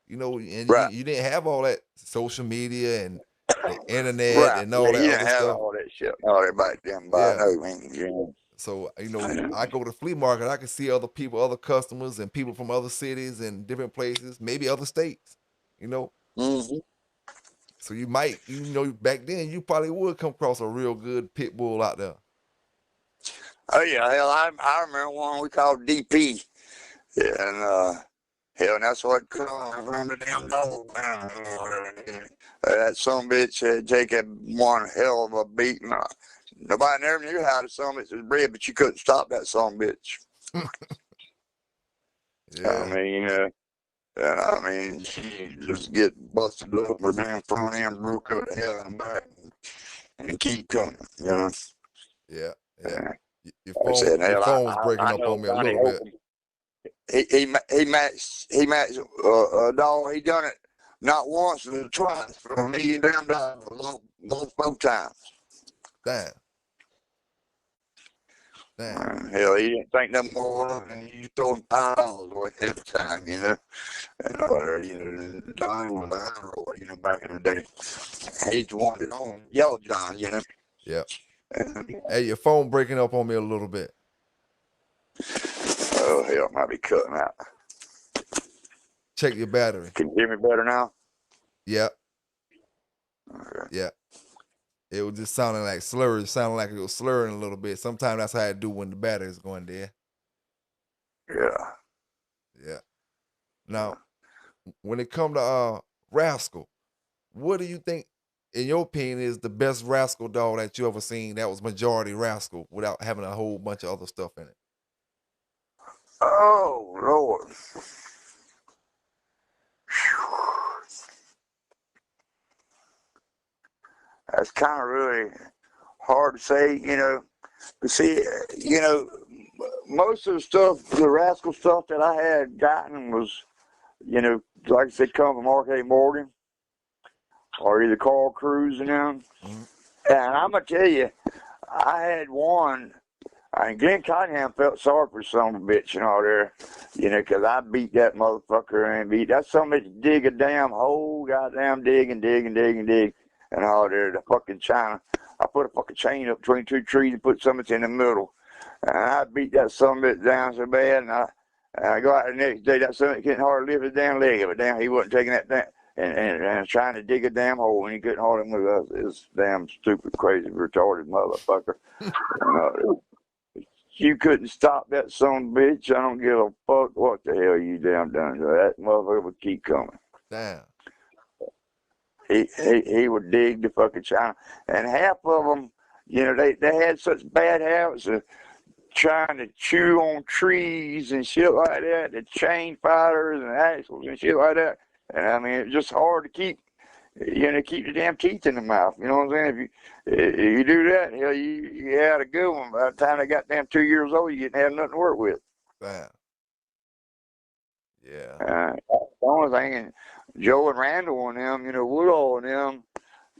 S2: you know, and
S1: Right.
S2: you didn't have all that social media and the internet
S1: Right.
S2: and
S1: Yeah,
S2: all that
S1: you didn't
S2: other
S1: have
S2: stuff.
S1: all that shit. All that back then, by
S2: Yeah.
S1: no means. You know.
S2: So, you know, I go to the flea market, I can see other people, other customers, and people from other cities and different places, maybe other states, you know.
S1: Mm-hmm.
S2: So you might, you know, back then you probably would come across a real good pit bull out there.
S1: Oh yeah, hell, I remember one we called DP, and hell, and that's what come from the damn dog. That son of a bitch had taken one hell of a beating. Nobody never knew how the son of a bitch was bred, but you couldn't stop that son of a bitch.
S2: Yeah.
S1: I mean, she just get busted up her damn front end, broke up the hell and back, and keep coming. You know.
S2: Yeah. Yeah.
S1: Uh,
S2: Your
S1: like I said,
S2: your
S1: hell,
S2: phone was breaking
S1: I
S2: up
S1: know
S2: on me a
S1: Johnny
S2: little bit.
S1: Holcomb. He matched a dog. He done it not once but twice for $1 million both times.
S2: Damn.
S1: Hell, he didn't think no more, and you throw him $5 away every time, you know. And John was an hour, back in the day. He's the one that owned Yellow John, you know.
S2: Yeah.
S1: And,
S2: Hey, your phone breaking up on me a little bit.
S1: oh hell, might be cutting out.
S2: Check your battery.
S1: Can you hear me better now?
S2: Yeah,
S1: Okay.
S2: yeah. It was just sounding like slurs. Sounding like it was slurring a little bit. Sometimes that's how I do when the battery is going there.
S1: Yeah.
S2: Yeah. Now, when it come to Rascal, what do you think, in your opinion, is the best Rascal dog that you ever seen that was majority Rascal without having a whole bunch of other stuff in it?
S1: Oh Lord. That's kind of really hard to say, you know. But see, you know, most of the stuff, the Rascal stuff that I had gotten was, you know, like I said, come from Arcade Morgan or either Carl Cruz and them.
S2: Mm-hmm.
S1: And I'm gonna tell you, I had one. And Glenn Cottingham felt sorry for some bitch and all there, you know, 'cause I beat that motherfucker and beat that some bitch dig a damn hole, goddamn dig and dig and dig and dig and all there. The fucking China. I put a fucking chain up between two trees and put some in the middle. And I beat that some bitch down so bad, and I go out the next day, that son couldn't hardly lift his damn leg of it. Damn, he wasn't taking that damn, and trying to dig a damn hole, and he couldn't hardly move. This damn stupid, crazy, retarded motherfucker. You couldn't stop that son of a bitch. I don't give a fuck what the hell you damn done. That motherfucker would keep coming.
S2: Damn.
S1: He would dig the fucking China. And half of them, you know, they had such bad habits of trying to chew on trees and shit like that, the chain fighters and axles and shit like that. And I mean, it's just hard to keep, you know, keep the damn teeth in the mouth. You know what I'm saying? If you do that, hell, you had a good one. By the time they got damn 2 years old, you didn't have nothing to work with.
S2: Damn. Yeah.
S1: The only thing, Joe and Randall and them, you know, Woodall and them,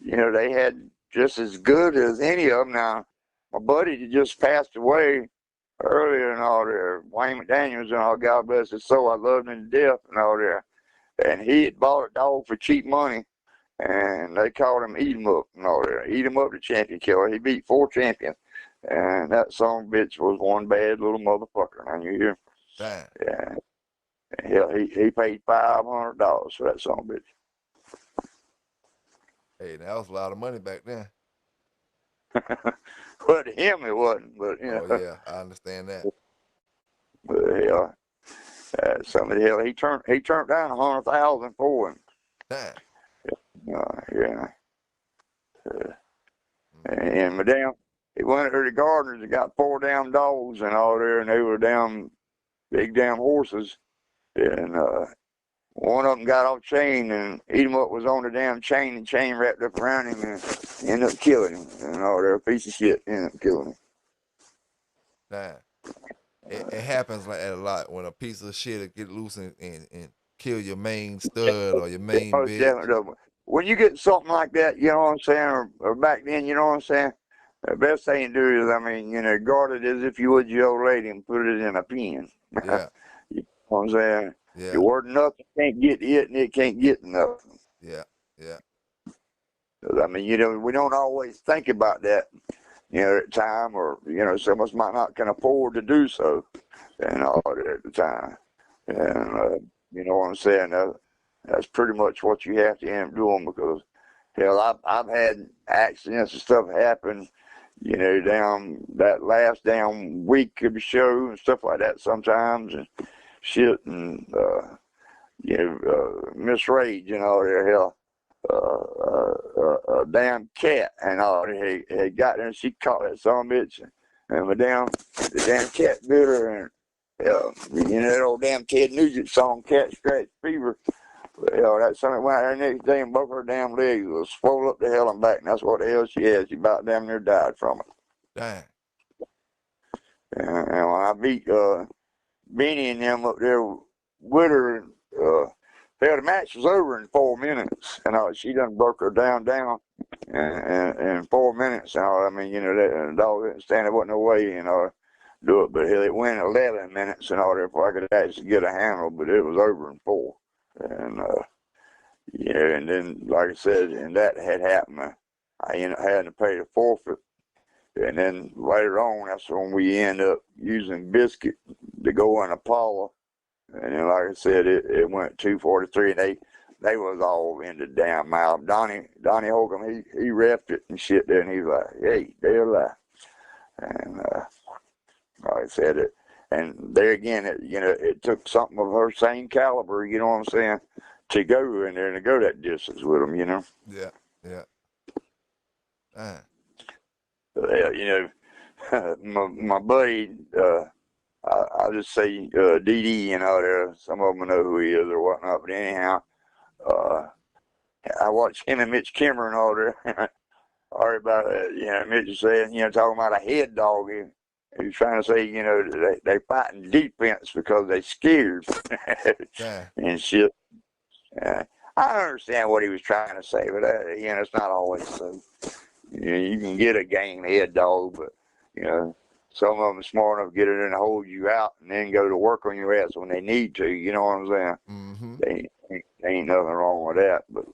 S1: you know, they had just as good as any of them. Now, my buddy just passed away earlier and all there, Wayne McDaniels and all, God bless his soul. I loved him to death and all there. And he had bought a dog for cheap money, and they called him Eat 'em Up and all there. Eat 'em Up, the champion killer. He beat 4 champions. And that son of a bitch was one bad little motherfucker. Now, you hear?
S2: Damn.
S1: Yeah. Hell, he paid $500 for that son of a bitch.
S2: Hey, that was a lot of money back then.
S1: Well, to him it wasn't, but you
S2: Oh
S1: know.
S2: yeah, I understand that.
S1: But hell, somebody hell he turned down 100,000 for him.
S2: Damn.
S1: Yeah. And madame, he went to the gardeners and got 4 damn dogs and all there, and they were damn big damn horses. And one of them got off chain, and Eat 'em Up was on the damn chain, and chain wrapped up around him, and ended up killing him. And all there, a piece of shit, ended up killing him.
S2: Damn. It happens like that a lot when a piece of shit will get loose and kill your main stud or your main
S1: Most
S2: bitch.
S1: definitely. When you get something like that, you know what I'm saying, or back then, you know what I'm saying, the best thing to do is, I mean, you know, guard it as if you would your old lady and put it in a pen.
S2: Yeah.
S1: You know what I'm saying?
S2: Yeah.
S1: Your word nothing can't get it, and it can't get nothing.
S2: Yeah. Yeah.
S1: I mean, you know, we don't always think about that, you know, at the time, or, you know, some of us might not can afford to do so, and all that at the time. And, you know what I'm saying? That's pretty much what you have to end up doing, because, hell, I've had accidents and stuff happen, you know, down that last damn week of the show and stuff like that sometimes, and shit, and, you know, misrage and all that, hell. A damn cat and all. He got there and she caught that son of a bitch, and the damn cat bit her, and you know that old damn Ted Nugent song, "Cat Scratch Fever." That something went out there the next day and both her damn legs was swollen up the hell and back, and that's what the hell she had. She about damn near died from it.
S2: Damn.
S1: And when I beat Beanie and them up there with her, the match was over in 4 minutes, and she done broke her down in 4 minutes. And I mean, you know, that dog didn't stand there, wasn't no way, you know, do it. But hell, it went 11 minutes and all that before I could actually get a handle, but it was over in 4. And, you know, and then, like I said, and that had happened, I ended up having to pay the forfeit. And then later on, that's when we end up using Biscuit to go in Apollo. And then, like I said, it went 243, and they was all in the damn mouth. Donnie Holcomb, he refed it and shit there, and he was like, hey, they're alive. And like I said, it, and there again, it took something of her same caliber, you know what I'm saying, to go in there and to go that distance with them, you know.
S2: Yeah. Yeah.
S1: My buddy, I'll just say DD, there, some of them know who he is or whatnot, but anyhow, I watched him and Mitch Cameron all there. Or about Mitch was saying, talking about a head dog. He was trying to say, they fighting defense because they scared and shit. I understand what he was trying to say, but it's not always so. You can get a game head dog, but some of them are smart enough to get it in and hold you out, and then go to work on your ass when they need to. You know what I'm saying?
S2: Mm-hmm.
S1: They ain't nothing wrong with that, but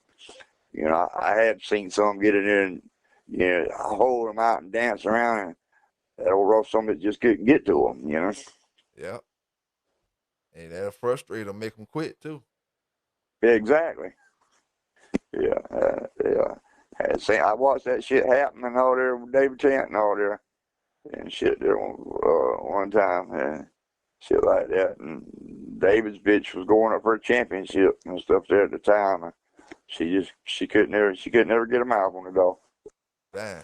S1: I have seen some get it in. Hold them out and dance around, and that old rough somebody just couldn't get to them,
S2: Yeah. And that'll frustrate them, make them quit too.
S1: Yeah, exactly. Yeah, I watched that shit happening out there with David Tent and all there, and shit there one time, and shit like that. And David's bitch was going up for a championship and stuff there at the time. And she couldn't never get a mouth on the dog.
S2: Damn.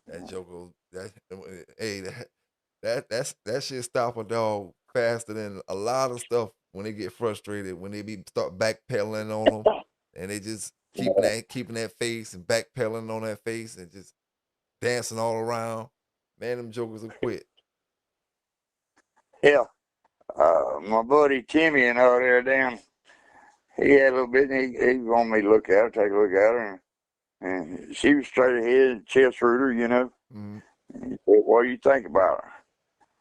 S2: That joker, that shit stop a dog faster than a lot of stuff when they get frustrated, when they start backpedaling on them, and they just keeping that face and backpedaling on that face and just dancing all around. Man, them jokers will quit.
S1: Yeah. My buddy Timmy and all there down, he had a little bit, and he wanted me to take a look at her, and she was straight ahead, chest rooter,
S2: Mm-hmm.
S1: And he said, what do you think about her?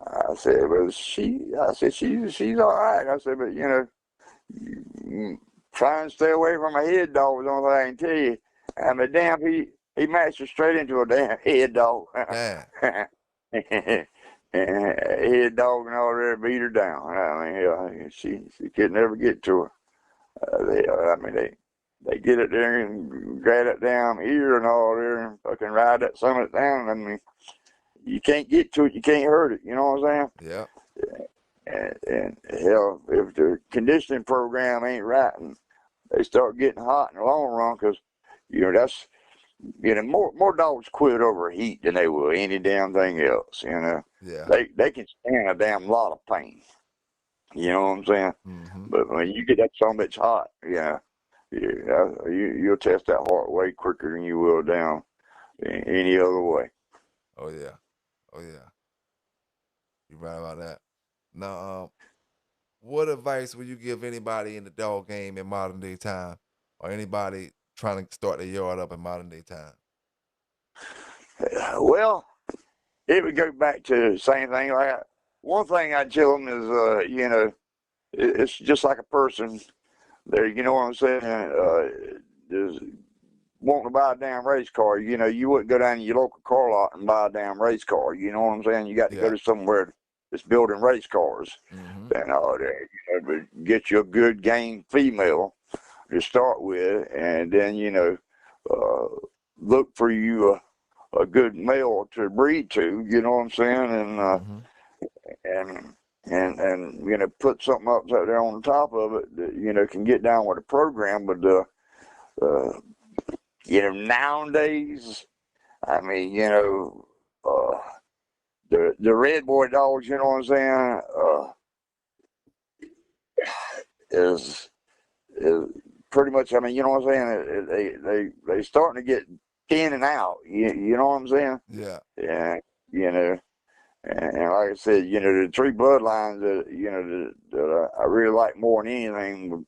S1: I said, well, she's all right. I said, but, try and stay away from a head dog is the only thing I can tell you. I mean, damn, he matched her straight into a damn head dog.
S2: Damn.
S1: Head dog and all there beat her down. I mean, she could never get to her. They get it there and grab it down ear and all there and fucking ride that summit down. I mean, you can't get to it, you can't hurt it. You know what I'm saying?
S2: Yeah.
S1: And hell, if the conditioning program ain't right, and they start getting hot in the long run, because that's more dogs quit over heat than they will any damn thing else.
S2: Yeah.
S1: They can stand a damn lot of pain. You know what I'm saying?
S2: Mm-hmm.
S1: But when you get that so much hot, you'll test that heart way quicker than you will down any other way.
S2: Oh yeah. You're right about that. Now, what advice would you give anybody in the dog game in modern day time, or anybody trying to start their yard up in modern day time?
S1: Well, it would go back to the same thing. Like one thing I'd tell them is, it's just like a person. There, you know what I'm saying? Is wanting to buy a damn race car. You wouldn't go down to your local car lot and buy a damn race car. You know what I'm saying? You got to go to somewhere that's building race cars.
S2: Mm-hmm.
S1: And all that. But get you a good game female to start with, and then look for you a good male to breed to. You know what I'm saying? And put something up there on the top of it that can get down with the program. But nowadays, I mean, the Redboy dogs, you know what I'm saying, is pretty much. I mean, you know what I'm saying. They starting to get in and out. You know what I'm saying?
S2: Yeah.
S1: Yeah. And like I said, the three bloodlines that I really like more than anything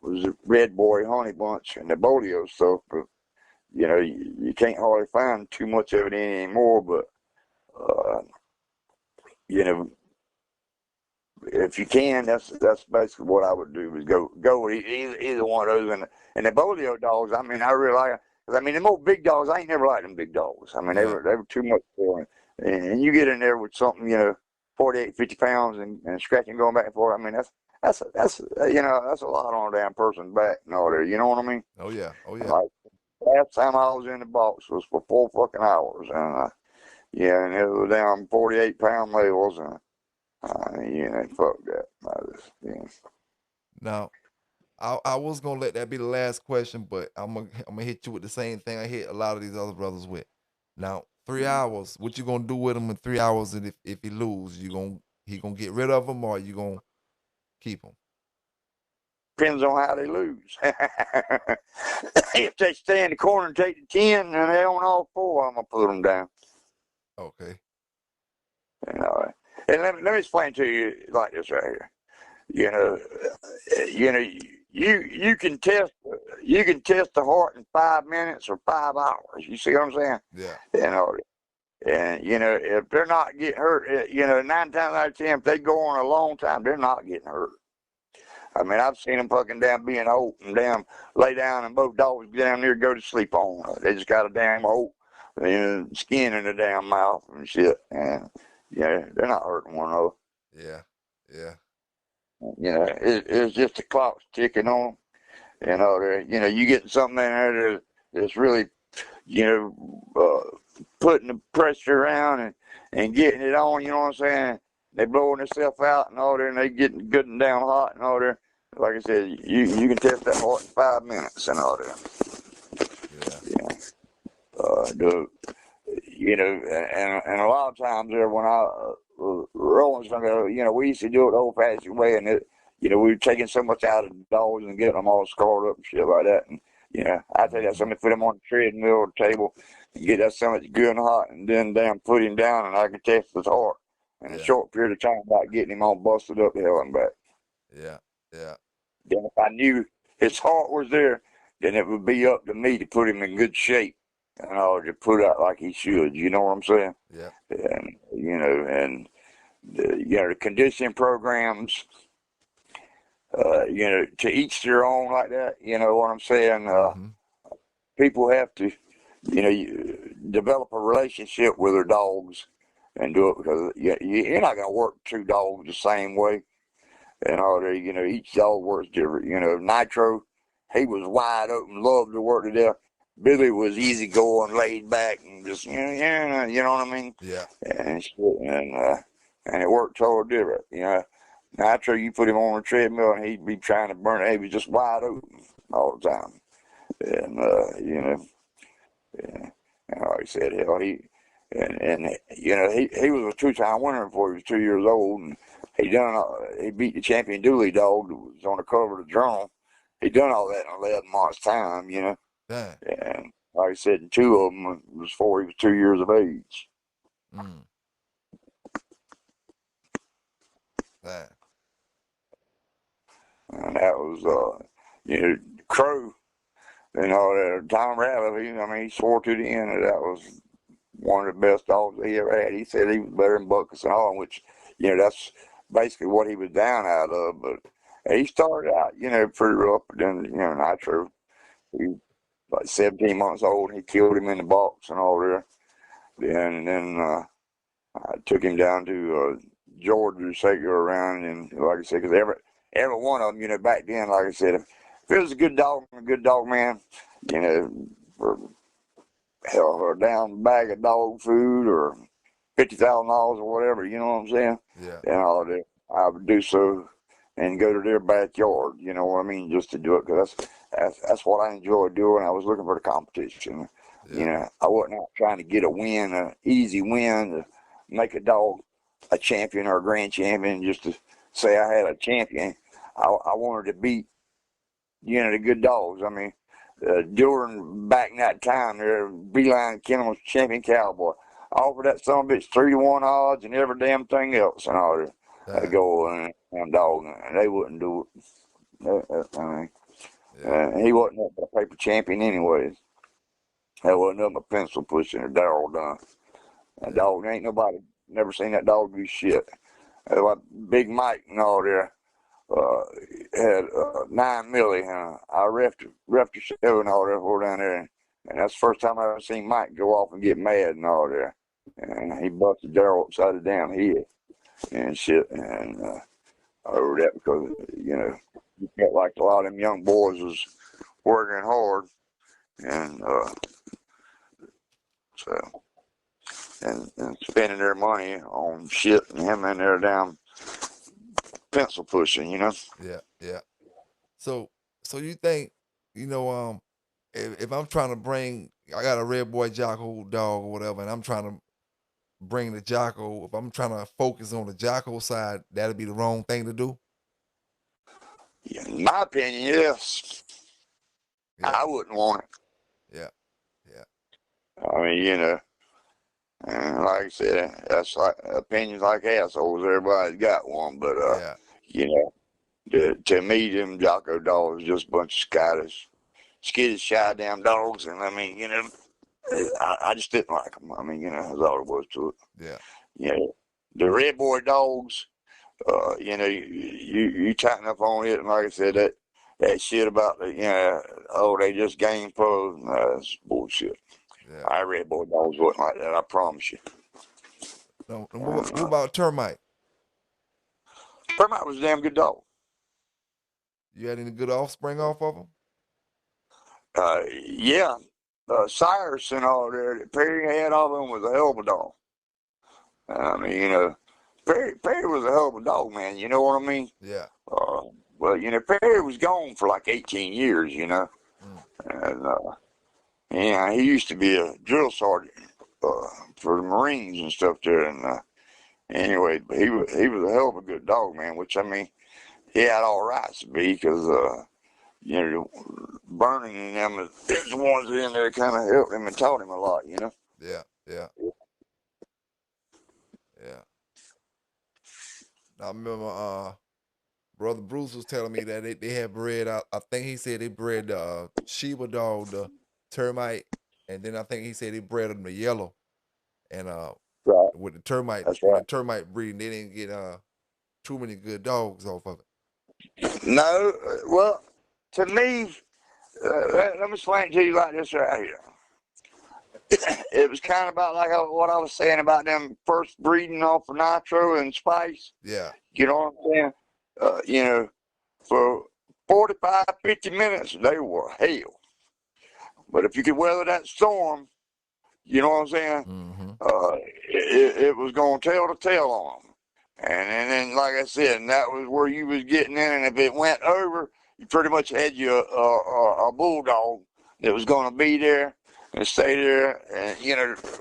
S1: was the Redboy, Honey Bunch, and the Bolio stuff. But you can't hardly find too much of it anymore. But if you can, that's basically what I would do, is go with either one of those. And the Bolio dogs, I mean, I really like them. 'Cause, I mean, the more big dogs, I ain't never liked them big dogs. I mean, they were too much for me. And you get in there with something, 48, 50 pounds and scratching going back and forth. I mean, that's that's a lot on a damn person's back and all that. You know what I mean?
S2: Oh yeah. Oh yeah.
S1: Like last time I was in the box was for 4 fucking hours, and yeah, and it was down 48-pound levels, and fuck that. Yeah.
S2: Now, I was gonna let that be the last question, but I'm gonna hit you with the same thing I hit a lot of these other brothers with. Now, 3 hours. What you gonna do with him in 3 hours? And if he lose, he gonna get rid of him, or you gonna keep him?
S1: Depends on how they lose. If they stay in the corner and take the 10 and they on all four, I'm gonna put them down.
S2: Okay.
S1: And let me explain to you like this right here. You know, you can test the heart in 5 minutes or 5 hours. You see what I'm saying?
S2: Yeah.
S1: And if they're not getting hurt, 9 times out of 10, if they go on a long time, they're not getting hurt. I mean, I've seen them fucking down being old and damn lay down and both dogs get down there and go to sleep on. They just got a damn old skin in the damn mouth and shit. And they're not hurting one another.
S2: Yeah. Yeah.
S1: It's just the clock's ticking on. You getting something in there that's really, putting the pressure around and getting it on. You know what I'm saying? They blowing themselves out and all there, and they getting good and down hot and all there. Like I said, you can test that heart in 5 minutes and all there. And a lot of times there when I rolling something, we used to do it the old-fashioned way, and we were taking so much out of the dogs and getting them all scarred up and shit like that. And I tell you, somebody put him on the treadmill or table and get that so much good and hot, and then damn put him down, and I could test his heart in a short period of time without getting him all busted up the hell and back.
S2: Yeah. Yeah.
S1: Then if I knew his heart was there, then it would be up to me to put him in good shape and to put out like he should. You know what I'm saying?
S2: Yeah.
S1: And the conditioning programs, to each their own like that. You know what I'm saying? People have to, develop a relationship with their dogs and do it because you're not going to work two dogs the same way. And each dog works different. Nitro, he was wide open, loved to work to death. Billy was easy going, laid back, and just you know what I mean.
S2: Yeah.
S1: And it worked totally different. Nitro, you put him on a treadmill and he'd be trying to burn it. He was just wide open all the time. And and like I said, hell, he was a 2-time winner before he was 2 years old, and he beat the champion Dooley dog that was on the cover of the journal. He done all that in 11 months' time,
S2: Damn.
S1: And like I said, 2 of them was before he was 2 years of age.
S2: Damn.
S1: And that was, Crow, Tom Ratliff, he swore to the end that was one of the best dogs he ever had. He said he was better than Buckus and all, which, that's basically what he was down out of. But he started out, pretty rough. But then, Nitro, he was like 17 months old. He killed him in the box and all there. And then I took him down to Georgia to take her around. And like I said, because every one of them, back then, like I said, if it was a good dog, man, for a down bag of dog food or $50,000 or whatever, you know what I'm saying?
S2: Yeah.
S1: And all that, I would do so and go to their backyard, you know what I mean, just to do it, because that's what I enjoy doing. I was looking for the competition.
S2: Yeah.
S1: I wasn't out trying to get an easy win to make a dog a champion or a grand champion just to say I had a champion. I wanted to beat, the good dogs. I mean, during back in that time, there Beeline Kennels champion cowboy. I offered that son of a bitch 3-to-1 odds and every damn thing else and all that. I go and dog, and they wouldn't do it. He wasn't up a paper champion anyways. That wasn't up a pencil pushing or Darryl done. That dog, ain't nobody never seen that dog do shit. Like Big Mike and all there had 9 milli. I reffed the show and all that for down there. And that's the first time I ever seen Mike go off and get mad and all there. And he busted Darryl upside the damn head. and shit, and over that because you felt like a lot of them young boys was working hard, and so and spending their money on shit, and him in there down pencil pushing,
S2: Yeah, yeah. So you think, if I'm trying to bring, I got a red boy Jocko dog or whatever, and I'm trying to bring the Jocko, if I'm trying to focus on the Jocko side, that'd be the wrong thing to do.
S1: Yeah, in my opinion, yes.
S2: Yeah,
S1: I wouldn't want it.
S2: yeah, yeah,
S1: I mean, and like I said, that's like opinions like assholes. Everybody's got one, but
S2: yeah,
S1: you know, to me, them Jocko dogs just a bunch of skittish, shy damn dogs, and I mean, I just didn't like them. I mean, that's all it was to it.
S2: yeah,
S1: The red boy dogs, you tighten up on it, and like I said, that shit about they just game pros, that's bullshit.
S2: yeah.
S1: I red boy dogs wasn't like that. I promise you.
S2: No, what
S1: And,
S2: about termite?
S1: Termite was a damn good dog.
S2: You had any good offspring off of them?
S1: Yeah, Cyrus and all there that Perry had all of them was a hell of a dog. I mean, Perry was a hell of a dog, man. You know what I mean?
S2: Yeah.
S1: Well, Perry was gone for like 18 years,
S2: Mm.
S1: and he used to be a drill sergeant for the Marines and stuff there. And anyway, he was a hell of a good dog, man. Which I mean, he had all rights to be because Burning and them is the ones in there kind of helped him and taught him a lot,
S2: Yeah, yeah, yeah. I remember brother Bruce was telling me that they had bred. I think he said they bred the Sheba dog, the termite, and then I think he said they bred them the yellow. And
S1: Right.
S2: with the termite,
S1: That's
S2: with the
S1: right.
S2: termite breeding, they didn't get too many good dogs off of it.
S1: No, well, to me, let me explain it to you like this right here. It was kind of about like what I was saying about them first breeding off of nitro and spice.
S2: Yeah,
S1: You know what I'm saying? For 45, 50 minutes, they were hell. But if you could weather that storm, you know what I'm saying?
S2: mm-hmm.
S1: It was going to tell the tale on them. And then, like I said, and that was where you was getting in. And if it went over, you pretty much had you a bulldog that was going to be there and stay there, and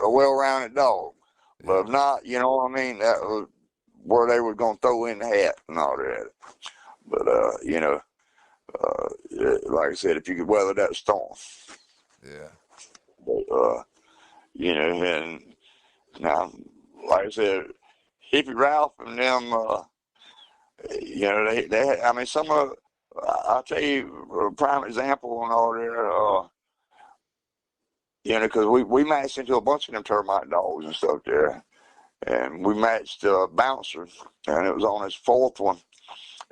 S1: a well-rounded dog. But
S2: Yeah,
S1: if not, you know what I mean. That was where they were going to throw in the hat and all that. But like I said, if you could weather that storm,
S2: yeah,
S1: but and now, like I said, Hippie Ralph and them, I mean, some of, I'll tell you a prime example on all there, because we matched into a bunch of them termite dogs and stuff there. And we matched Bouncer, and it was on his fourth one.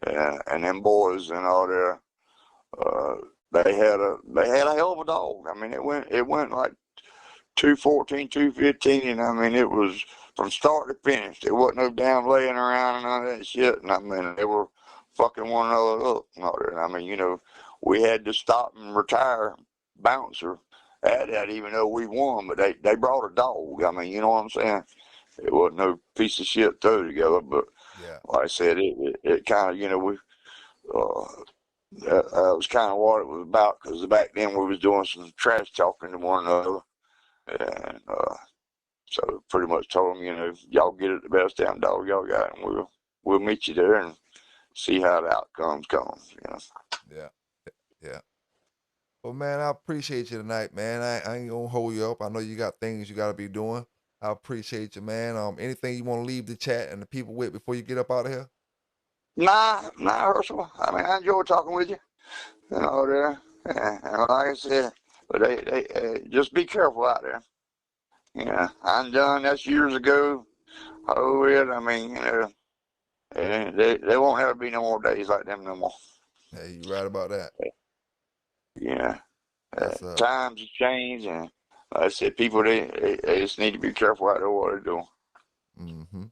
S1: And them boys and all there, uh, they had a hell of a dog. I mean, it went like 214, 215, and I mean, it was from start to finish. There wasn't no damn laying around and none of that shit. And I mean, they were fucking one another up. And I mean, we had to stop and retire Bouncer at that, even though we won. But they brought a dog. I mean, you know what I'm saying? It wasn't no piece of shit thrown together. But
S2: yeah,
S1: like I said, it kind of, that was kind of what it was about. Because back then we was doing some trash talking to one another. And so pretty much told them, y'all get it the best damn dog y'all got, and we'll meet you there and see how the outcomes come.
S2: yeah, yeah. Well, man, I appreciate you tonight, man. I ain't gonna hold you up. I know you got things you gotta be doing. I appreciate you, man. Anything you want to leave the chat and the people with before you get up out of here?
S1: Nah, Herschel. I mean, I enjoy talking with you. There. And like I said, but they just be careful out there. I'm done. That's years ago. Oh, it. I mean, they won't ever be no more days like them no more.
S2: Hey, you right about that.
S1: Yeah.
S2: Yes, sir.
S1: Times have changed, and like I said, people they just need to be careful out there what they're doing.
S2: Mm-hmm.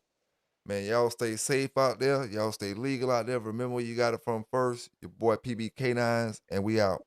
S2: Man, y'all stay safe out there. Y'all stay legal out there. Remember where you got it from first. Your boy PB K9s, and we out.